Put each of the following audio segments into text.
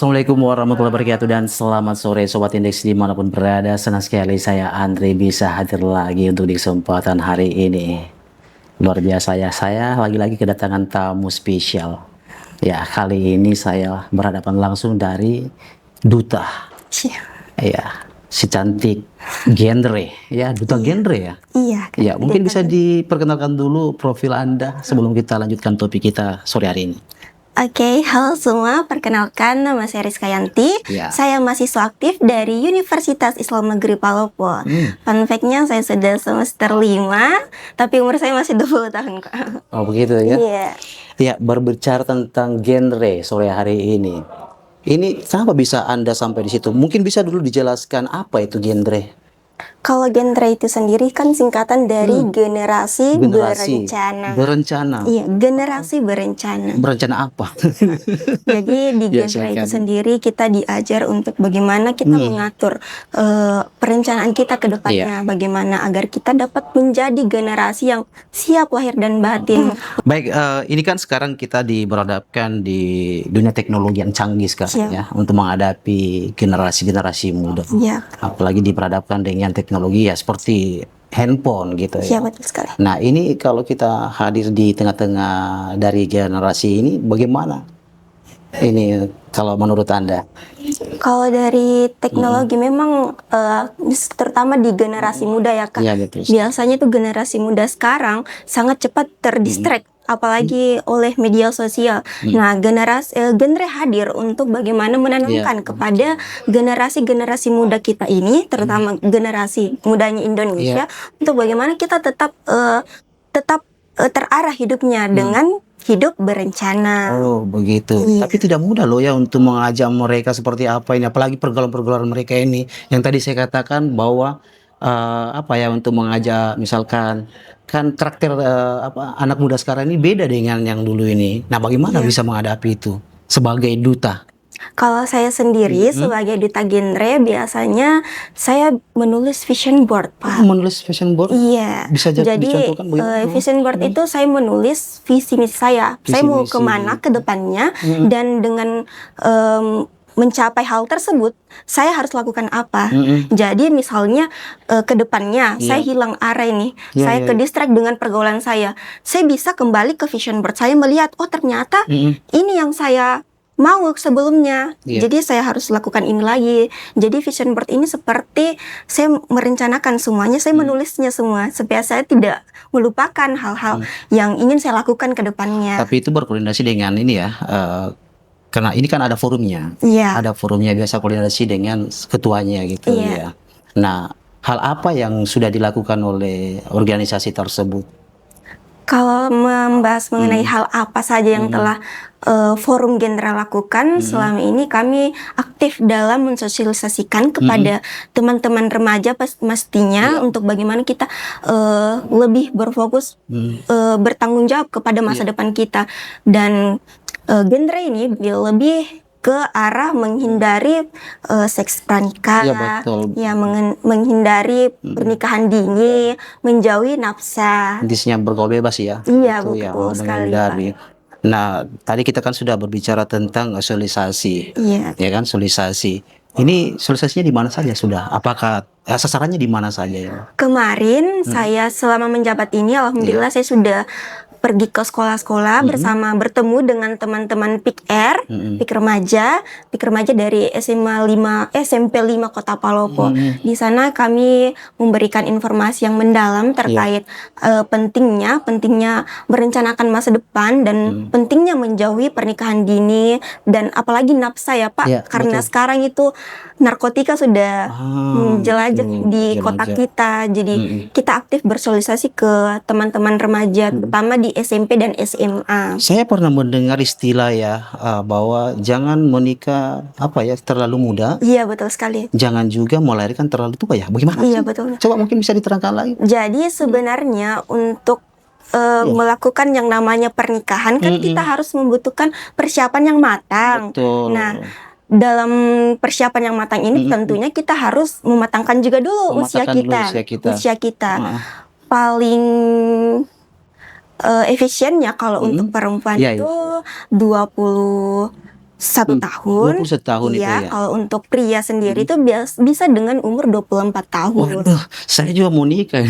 Assalamualaikum warahmatullahi wabarakatuh dan selamat sore Sobat Indeks dimanapun berada. Senang sekali saya Andre bisa hadir lagi untuk di kesempatan hari ini. Luar biasa ya, saya lagi-lagi kedatangan tamu spesial. Ya, kali ini saya berhadapan langsung dari Duta. Ya, si cantik genre ya, Duta genre ya. Iya. Ya, mungkin bisa diperkenalkan dulu profil Anda sebelum kita lanjutkan topik kita sore hari ini. Oke, halo semua. Perkenalkan, nama saya Rizka Yanti. Ya. Saya mahasiswa aktif dari Universitas Islam Negeri Palopo. Fun fact-nya, saya sudah semester 5, tapi umur saya masih 20 tahun kok. Oh begitu ya? Iya. Ya, berbicara tentang genre sore hari ini. Ini kenapa bisa Anda sampai di situ? Mungkin bisa dulu dijelaskan apa itu genre? Kalau genre itu sendiri kan singkatan dari generasi berencana. Berencana. Iya, generasi berencana. Berencana apa? Jadi di Ya, genre itu silakan. sendiri kita diajar untuk bagaimana kita mengatur perencanaan kita ke depannya, bagaimana agar kita dapat menjadi generasi yang siap lahir dan batin. Baik, ini kan sekarang kita berhadapkan di dunia teknologi yang canggih sekarang ya, untuk menghadapi generasi-generasi muda. Iya. Apalagi diperhadapkan dengan teknologi ya seperti handphone gitu ya. Iya, betul sekali. Nah, ini kalau kita hadir di tengah-tengah dari generasi ini, bagaimana? Ini kalau menurut Anda? Kalau dari teknologi memang terutama di generasi muda ya Kak. Iya, betul. Biasanya tuh generasi muda sekarang sangat cepat terdistract apalagi oleh media sosial. Nah, genre hadir untuk bagaimana menanamkan kepada generasi-generasi muda kita ini, terutama generasi mudanya Indonesia, untuk bagaimana kita tetap terarah hidupnya dengan hidup berencana. Oh, begitu. Tapi tidak mudah loh ya untuk mengajak mereka seperti apa ini, apalagi pergaulan-pergaulan mereka ini. Yang tadi saya katakan bahwa apa ya, untuk mengajak misalkan kan karakter anak muda sekarang ini beda dengan yang dulu ini. Nah, bagaimana bisa menghadapi itu sebagai duta? Kalau saya sendiri sebagai duta genre, biasanya saya menulis vision board, Pak. Menulis vision board? Iya. Bisa Jadi dicontohkan bagaimana? vision board itu saya menulis visi misi saya. Saya mau kemana ke depannya, dan dengan mencapai hal tersebut, saya harus lakukan apa. Jadi misalnya ke depannya saya hilang arah ini, saya ke distract dengan pergaulan saya bisa kembali ke vision board, saya melihat, oh ternyata ini yang saya mau sebelumnya. Jadi saya harus lakukan ini lagi. Jadi vision board ini seperti saya merencanakan semuanya, saya menulisnya semua supaya saya tidak melupakan hal-hal yang ingin saya lakukan ke depannya. Tapi itu berkoordinasi dengan ini ya, karena ini kan ada forumnya. Ada forumnya, biasa koordinasi dengan ketuanya gitu ya. Nah, hal apa yang sudah dilakukan oleh organisasi tersebut? Kalau membahas mengenai hal apa saja yang telah forum genre lakukan selama ini, kami aktif dalam mensosialisasikan kepada teman-teman remaja pastinya untuk bagaimana kita lebih berfokus bertanggung jawab kepada masa depan kita. Dan genre ini lebih ke arah menghindari seks pranikah, menghindari pernikahan dini, menjauhi nafsa. Intinya bergaul bebas ya. Iya, betul sekali, Pak. Nah, tadi kita kan sudah berbicara tentang sosialisasi, ya kan, sosialisasi. Ini sosialisasinya di mana saja sudah? Apakah sasarannya di mana saja ya? Kemarin saya selama menjabat ini, alhamdulillah saya sudah pergi ke sekolah-sekolah bertemu dengan teman-teman PIKR, PIK remaja dari SMP 5 Kota Palopo. Di sana kami memberikan informasi yang mendalam terkait pentingnya merencanakan masa depan dan pentingnya menjauhi pernikahan dini dan apalagi nafsa ya Pak, karena sekarang itu narkotika sudah menjelajah di kota kita. Jadi kita aktif bersosialisasi ke teman-teman remaja, terutama di SMP dan SMA. Saya pernah mendengar istilah ya, bahwa jangan menikah terlalu muda. Iya, betul sekali. Jangan juga melahirkan terlalu tua ya. Bagaimana sih? Iya, betul. Coba mungkin bisa diterangkan lagi. Jadi sebenarnya untuk melakukan yang namanya pernikahan kan kita harus membutuhkan persiapan yang matang. Betul. Nah, dalam persiapan yang matang ini tentunya kita harus mematangkan juga dulu usia kita. Paling efisiennya kalau untuk perempuan itu 20 tahun. 21 tahun itu Iya, ya. kalau untuk pria sendiri itu bisa dengan umur 24 tahun. Waduh, saya juga mau nikah.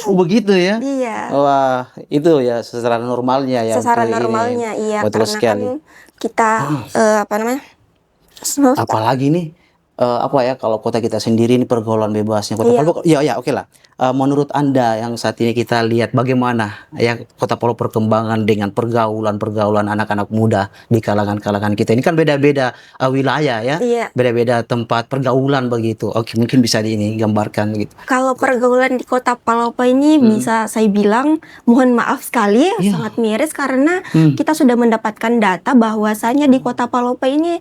Oh, begitu ya? Iya, Wah, itu ya secara normalnya ya untuk secara ini. normalnya iya, Betul karena kan sekali. kita apa namanya? Apalagi nih apa ya, kalau kota kita sendiri ini pergaulan bebasnya Kota Iya. Palu, ya oke lah. Menurut Anda yang saat ini kita lihat bagaimana ya Kota Palu perkembangan dengan pergaulan anak-anak muda di kalangan-kalangan kita ini kan beda-beda wilayah ya, Iya. beda-beda tempat pergaulan begitu. Oke, mungkin bisa ini gambarkan gitu. Kalau pergaulan di Kota Palopo ini bisa saya bilang mohon maaf sekali Iya. sangat miris karena Hmm. kita sudah mendapatkan data bahwasanya di Kota Palopo ini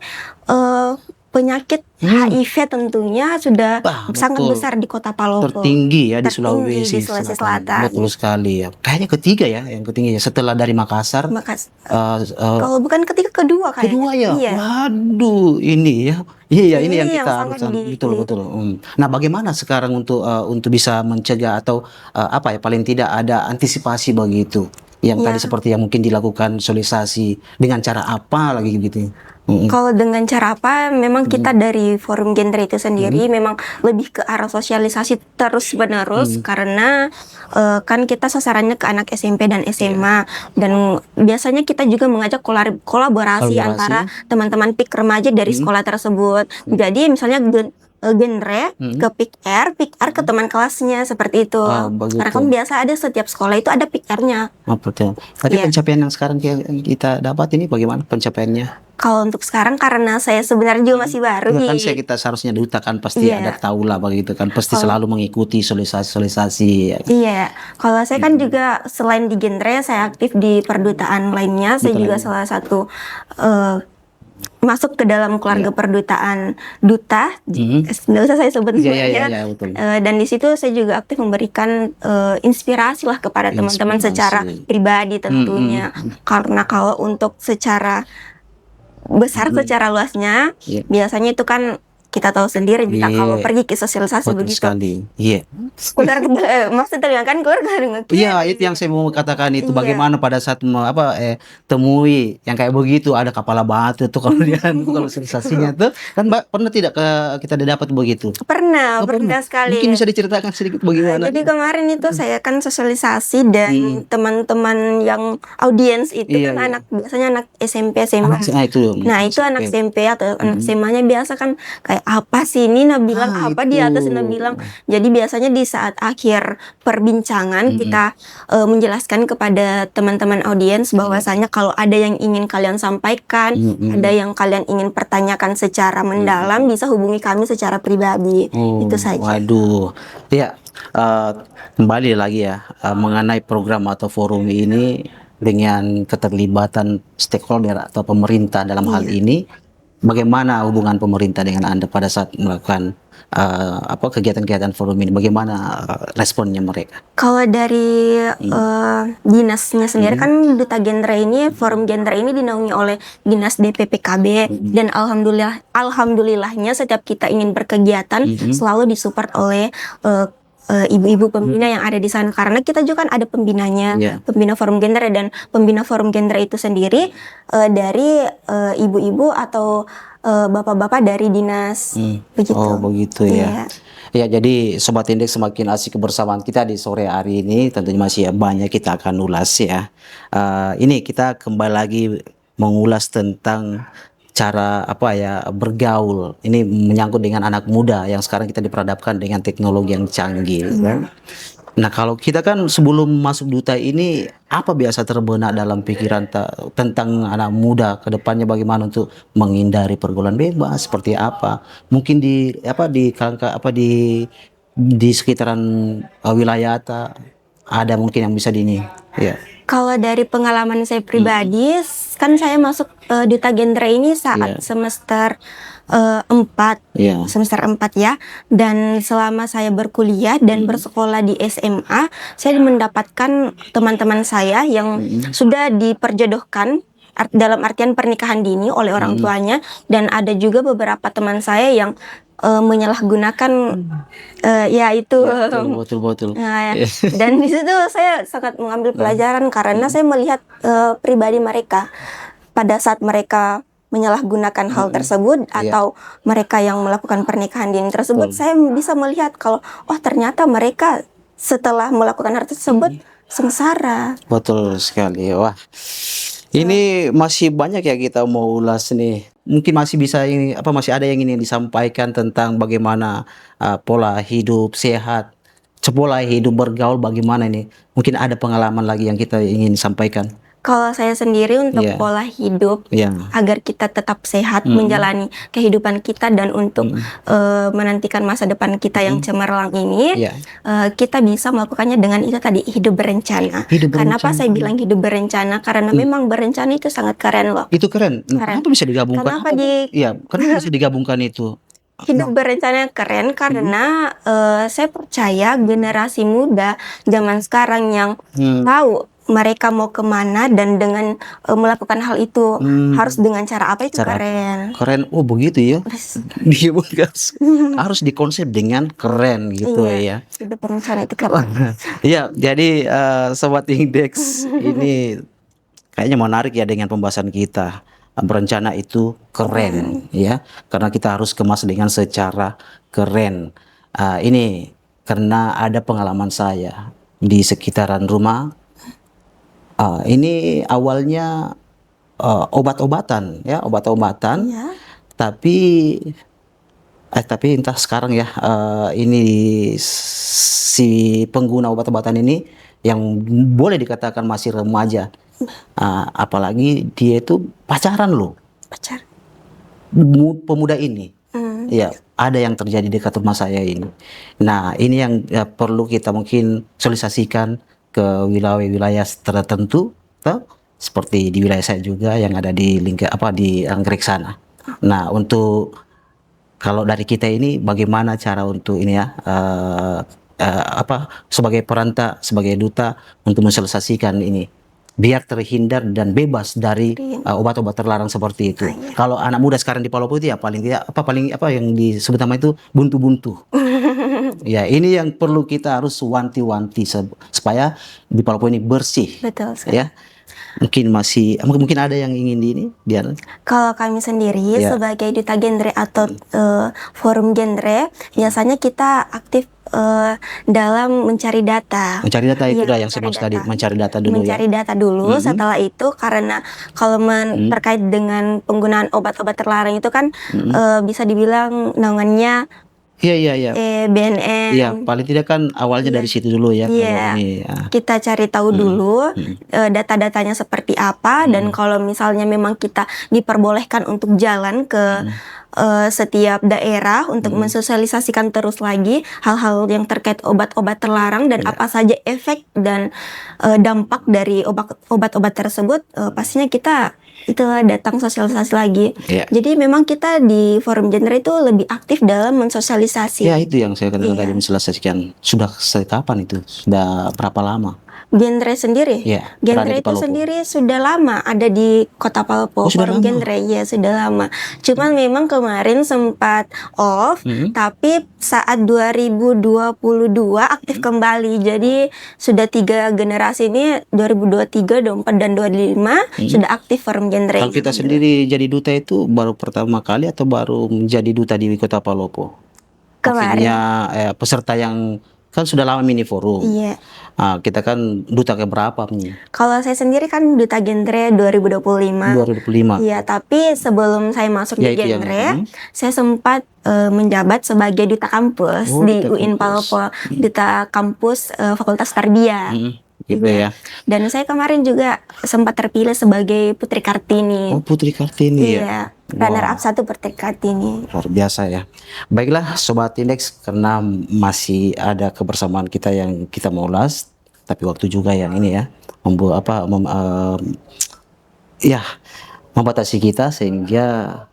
penyakit HIV tentunya sudah Wah, sangat betul. besar di Kota Palopo. Tertinggi ya di Tertinggi Sulawesi di Sulawesi Selatan. Betul sekali ya. Kayaknya ketiga ya, yang ketiga ya setelah dari Makassar. Kalau bukan ketiga, kedua kayaknya. Kedua ya. Iya. Waduh, ini ya. Iya, ini yang Ini yang kita sangat harus betul. Nah, bagaimana sekarang untuk bisa mencegah atau apa ya paling tidak ada antisipasi begitu. Yang tadi seperti yang mungkin dilakukan sosialisasi dengan cara apa lagi gitu. Kalau dengan cara apa, memang kita dari Forum Gender itu sendiri memang lebih ke arah sosialisasi terus-menerus karena kan kita sasarannya ke anak SMP dan SMA dan biasanya kita juga mengajak kolaborasi antara teman-teman PIK remaja dari sekolah tersebut. Jadi misalnya genre ke PIK R ke teman kelasnya seperti itu. Karena kan biasa ada setiap sekolah itu ada PIK R-nya. Betul. Tapi pencapaian yang sekarang kita dapat ini bagaimana pencapaiannya? Kalau untuk sekarang karena saya sebenarnya juga masih baru kan kita seharusnya duta kan pasti ada tahu lah begitu kan pasti selalu mengikuti sosialisasi ya. Iya, kalau saya kan juga selain di genre saya aktif di perdutaan lainnya. Saya juga salah satu masuk ke dalam keluarga perdutaan duta, nggak usah saya sebut namanya. Dan di situ saya juga aktif memberikan inspirasi lah kepada teman-teman secara pribadi tentunya. Karena kalau untuk secara besar secara luasnya, biasanya itu kan kita tahu sendiri jika kalau pergi ke sosialisasi begitu. Iya. Maksudnya kan keluarga. Iya, itu yang saya mau katakan itu bagaimana pada saat temui yang kayak begitu ada kepala batu tuh kemudian kalau sosialisasinya tuh kan pernah tidak kita dapat begitu? Pernah sekali. Mungkin bisa diceritakan sedikit bagaimana? Jadi kemarin itu saya kan sosialisasi dan teman-teman yang audiens itu kan biasanya anak SMP SMA. Nah itu anak SMP atau anak SMA-nya biasa kan kayak apa sih ini bilang apa di atas bilang. Jadi biasanya di saat akhir perbincangan kita menjelaskan kepada teman-teman audiens bahwasanya kalau ada yang ingin kalian sampaikan, ada yang kalian ingin pertanyakan secara mendalam bisa hubungi kami secara pribadi. Itu saja. Waduh. Ya, kembali lagi ya mengenai program atau forum ini dengan keterlibatan stakeholder atau pemerintah dalam hal ini. Bagaimana hubungan pemerintah dengan Anda pada saat melakukan kegiatan-kegiatan forum ini? Bagaimana responnya mereka? Kalau dari dinasnya sendiri kan Duta Gender ini, Forum Gender ini dinaungi oleh Dinas DPPKB dan alhamdulillahnya setiap kita ingin berkegiatan selalu disupport oleh ibu-ibu pembina yang ada di sana karena kita juga kan ada pembinanya, pembina Forum Gender dan pembina Forum Gender itu sendiri dari ibu-ibu atau bapak-bapak dari dinas begitu. Oh begitu ya. Ya jadi Sobat Indeks semakin asik kebersamaan kita di sore hari ini tentunya masih banyak kita akan ulas ya. Ini kita kembali lagi mengulas tentang cara bergaul ini menyangkut dengan anak muda yang sekarang kita diperhadapkan dengan teknologi yang canggih kan? Nah kalau kita kan sebelum masuk duta ini apa biasa terbenak dalam pikiran tentang anak muda ke depannya bagaimana untuk menghindari pergaulan bebas seperti apa mungkin di sekitaran wilayah ada mungkin yang bisa ya. Kalau dari pengalaman saya pribadi, kan saya masuk Duta Gender ini saat semester 4 ya. Dan selama saya berkuliah dan bersekolah di SMA, saya mendapatkan teman-teman saya yang sudah diperjodohkan dalam artian pernikahan dini oleh orang tuanya, dan ada juga beberapa teman saya yang menyalahgunakan betul. Dan di situ saya sangat mengambil pelajaran karena saya melihat pribadi mereka. pada saat mereka menyalahgunakan hal tersebut atau mereka yang melakukan pernikahan dini tersebut, saya bisa melihat kalau ternyata mereka setelah melakukan hal tersebut sengsara. Betul sekali. Wah, ini masih banyak ya kita mau ulas nih. Mungkin masih bisa ini masih ada yang ingin disampaikan tentang bagaimana pola hidup sehat, pola hidup bergaul bagaimana ini. Mungkin ada pengalaman lagi yang kita ingin sampaikan. Kalau saya sendiri untuk pola hidup agar kita tetap sehat menjalani kehidupan kita dan untuk menantikan masa depan kita yang cemerlang ini, kita bisa melakukannya dengan itu tadi, hidup berencana. Kenapa saya bilang hidup berencana? Karena memang berencana itu sangat keren loh. Itu keren. Kenapa bisa digabungkan? Kenapa bisa digabungkan itu? Hidup berencana keren karena saya percaya generasi muda zaman sekarang yang tahu mereka mau kemana dan dengan melakukan hal itu harus dengan cara apa itu keren. Keren, begitu ya. Dia harus dikonsep dengan keren gitu ya. Hidup berencana itu keren. Iya, jadi Sobat Indeks ini kayaknya menarik ya dengan pembahasan kita. Berencana itu keren ya, karena kita harus kemas dengan secara keren. Ini karena ada pengalaman saya di sekitaran rumah. Ini awalnya obat-obatan ya, tapi entah sekarang ya, ini si pengguna obat-obatan ini yang boleh dikatakan masih remaja, apalagi dia itu pacaran loh, pemuda ini. Ya, ada yang terjadi dekat rumah saya ini. Nah, ini yang perlu kita mungkin sosialisasikan ke wilayah-wilayah tertentu, seperti di wilayah saya juga yang ada di di Anggrek sana. Nah, untuk kalau dari kita ini bagaimana cara untuk ini ya, sebagai perantara, sebagai duta untuk mensosialisasikan ini biar terhindar dan bebas dari obat-obat terlarang seperti itu. Kalau anak muda sekarang di Palopo itu ya paling yang disebut nama itu buntu-buntu. Ya, ini yang perlu kita harus wanti-wanti supaya di Palopo ini bersih. Betul sekali. Ya. Mungkin ada yang ingin ini, Diana. Kalau kami sendiri sebagai duta genre atau forum genre, biasanya kita aktif dalam mencari data. Mencari data itu yang saya maksud tadi, mencari data dulu. Data dulu. Setelah itu, karena kalau terkait dengan penggunaan obat-obat terlarang itu kan bisa dibilang naungannya Iya. BNN. Iya, paling tidak kan awalnya dari situ dulu ya. Kita cari tahu dulu data-datanya seperti apa, dan kalau misalnya memang kita diperbolehkan untuk jalan ke setiap daerah untuk mensosialisasikan terus lagi hal-hal yang terkait obat-obat terlarang dan apa saja efek dan dampak dari obat-obat tersebut, pastinya kita datang sosialisasi lagi. Jadi memang kita di forum genre itu lebih aktif dalam mensosialisasi. Ya, itu yang saya katakan tadi, mensosialisasikan. Sudah kapan itu? Sudah berapa lama? Genre sendiri? Genre itu sendiri sudah lama ada di Kota Palopo. Forum genre sudah lama. Cuman memang kemarin sempat off, tapi saat 2022 aktif kembali. Jadi sudah 3 generasi ini, 2023, 2024 dan 2025 sudah aktif forum genre. Kalau kita sendiri jadi duta itu baru pertama kali atau baru menjadi duta di Kota Palopo? Kemarin. Akhirnya peserta yang kan sudah lama mini forum. Kita kan duta keberapa nih? Kalau saya sendiri kan duta genre 2025. Iya, tapi sebelum saya masuk di genre, saya sempat menjabat sebagai duta kampus di UIN Palopo, duta kampus Fakultas Tarbiyah. Gitu ya. Dan saya kemarin juga sempat terpilih sebagai Putri Kartini. Putri Kartini ya. Runner up 1 Putri Kartini. Luar biasa ya. Baiklah Sobat Indeks, karena masih ada kebersamaan kita yang kita mau ulas, tapi waktu juga yang ini ya membatasi kita, sehingga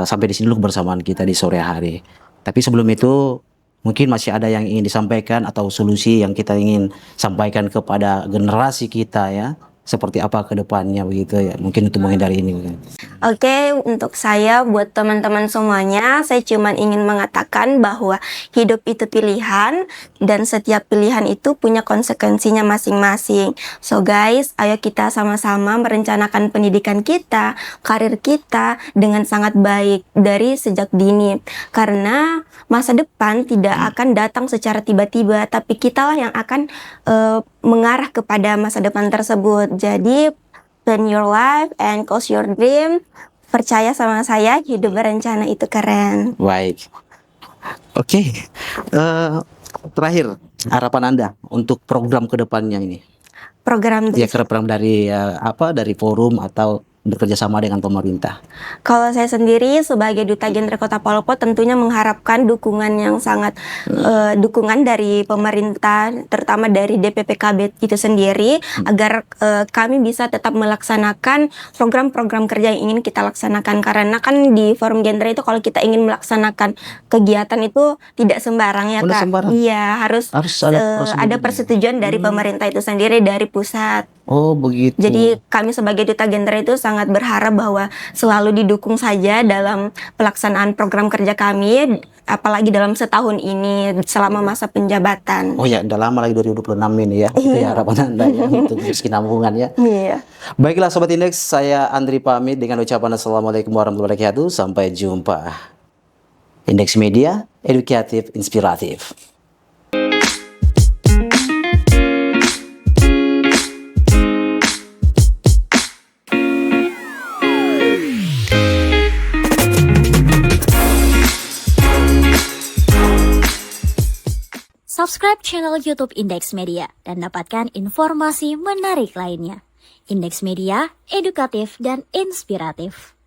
sampai di sini dulu kebersamaan kita di sore hari. Tapi sebelum itu mungkin masih ada yang ingin disampaikan atau solusi yang kita ingin sampaikan kepada generasi kita ya, seperti apa ke depannya begitu ya. Mungkin untuk menghindari ini. Oke, untuk saya, buat teman-teman semuanya, saya cuma ingin mengatakan bahwa hidup itu pilihan dan setiap pilihan itu punya konsekuensinya masing-masing. So guys, ayo kita sama-sama merencanakan pendidikan kita, karir kita dengan sangat baik dari sejak dini. Karena masa depan tidak akan datang secara tiba-tiba, tapi kitalah yang akan mengarah kepada masa depan tersebut. Jadi plan your life and cause your dream. Percaya sama saya, hidup berencana itu keren. Baik. Oke. Terakhir, harapan Anda untuk program ke depannya ini. Program Ya, program dari dari forum atau bekerja sama dengan pemerintah. Kalau saya sendiri sebagai Duta Genre Kota Palopo tentunya mengharapkan dukungan yang sangat dukungan dari pemerintah, terutama dari DPPKB itu sendiri, agar kami bisa tetap melaksanakan program-program kerja yang ingin kita laksanakan. Karena kan di forum genre itu kalau kita ingin melaksanakan kegiatan itu tidak sembarang ya, Kak. Sembarang. Iya, harus ada persetujuan dari pemerintah itu sendiri, dari pusat. Oh, begitu. Jadi kami sebagai Duta Genre itu sangat berharap bahwa selalu didukung saja dalam pelaksanaan program kerja kami, apalagi dalam setahun ini selama masa penjabatan. Oh ya, udah lama lagi 2026 ini ya. Itu ya harapan Anda ya untuk kesinambungan ya. Iya. Baiklah Sobat Indeks, saya Andri pamit dengan ucapan Assalamualaikum warahmatullahi wabarakatuh. Sampai jumpa. Indeks Media, edukatif, inspiratif. Subscribe channel YouTube Indeks Media dan dapatkan informasi menarik lainnya. Indeks Media, edukatif dan inspiratif.